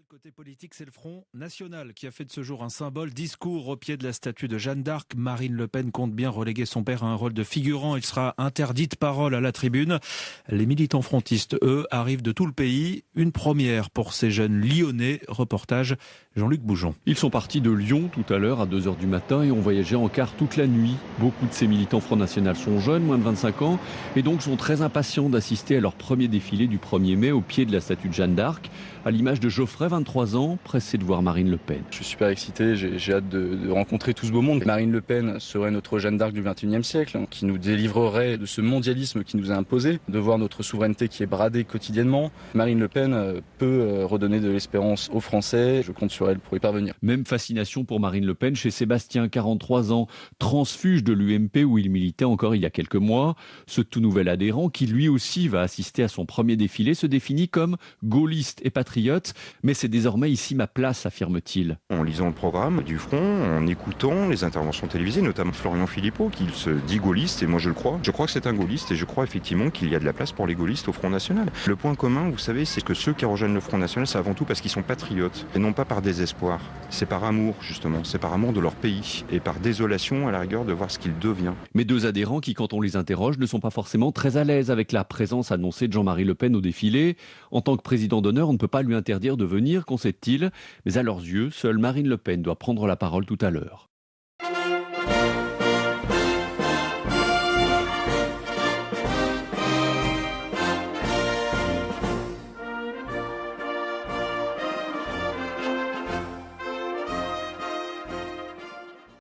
Côté politique, c'est le Front National qui a fait de ce jour un symbole. Discours au pied de la statue de Jeanne d'Arc. Marine Le Pen compte bien reléguer son père à un rôle de figurant. Il sera interdit de parole à la tribune. Les militants frontistes, eux, arrivent de tout le pays. Une première pour ces jeunes Lyonnais. Reportage Jean-Luc Boujon. Ils sont partis de Lyon tout à l'heure à 2h du matin et ont voyagé en car toute la nuit. Beaucoup de ces militants Front National sont jeunes, moins de 25 ans, et donc sont très impatients d'assister à leur premier défilé du 1er mai au pied de la statue de Jeanne d'Arc. À l'image de Geoffrey, 23 ans, pressé de voir Marine Le Pen. Je suis super excité, j'ai hâte de rencontrer tout ce beau monde. Marine Le Pen serait notre Jeanne d'Arc du XXIe siècle, qui nous délivrerait de ce mondialisme qui nous a imposé, de voir notre souveraineté qui est bradée quotidiennement. Marine Le Pen peut redonner de l'espérance aux Français, je compte sur elle pour y parvenir. Même fascination pour Marine Le Pen chez Sébastien, 43 ans, transfuge de l'UMP où il militait encore il y a quelques mois. Ce tout nouvel adhérent, qui lui aussi va assister à son premier défilé, se définit comme gaulliste et patriote. Mais c'est désormais ici ma place, affirme-t-il. En lisant le programme du Front, en écoutant les interventions télévisées, notamment Florian Philippot, qui se dit gaulliste, et moi je le crois. Je crois que c'est un gaulliste et je crois effectivement qu'il y a de la place pour les gaullistes au Front National. Le point commun, vous savez, c'est que ceux qui rejoignent le Front National, c'est avant tout parce qu'ils sont patriotes, et non pas par désespoir. C'est par amour, justement, c'est par amour de leur pays, et par désolation à la rigueur de voir ce qu'il devient. Mais deux adhérents qui, quand on les interroge, ne sont pas forcément très à l'aise avec la présence annoncée de Jean-Marie Le Pen au défilé. En tant que président d'honneur, on ne peut pas lui interdire de venir, concède-t-il. Mais à leurs yeux, seule Marine Le Pen doit prendre la parole tout à l'heure.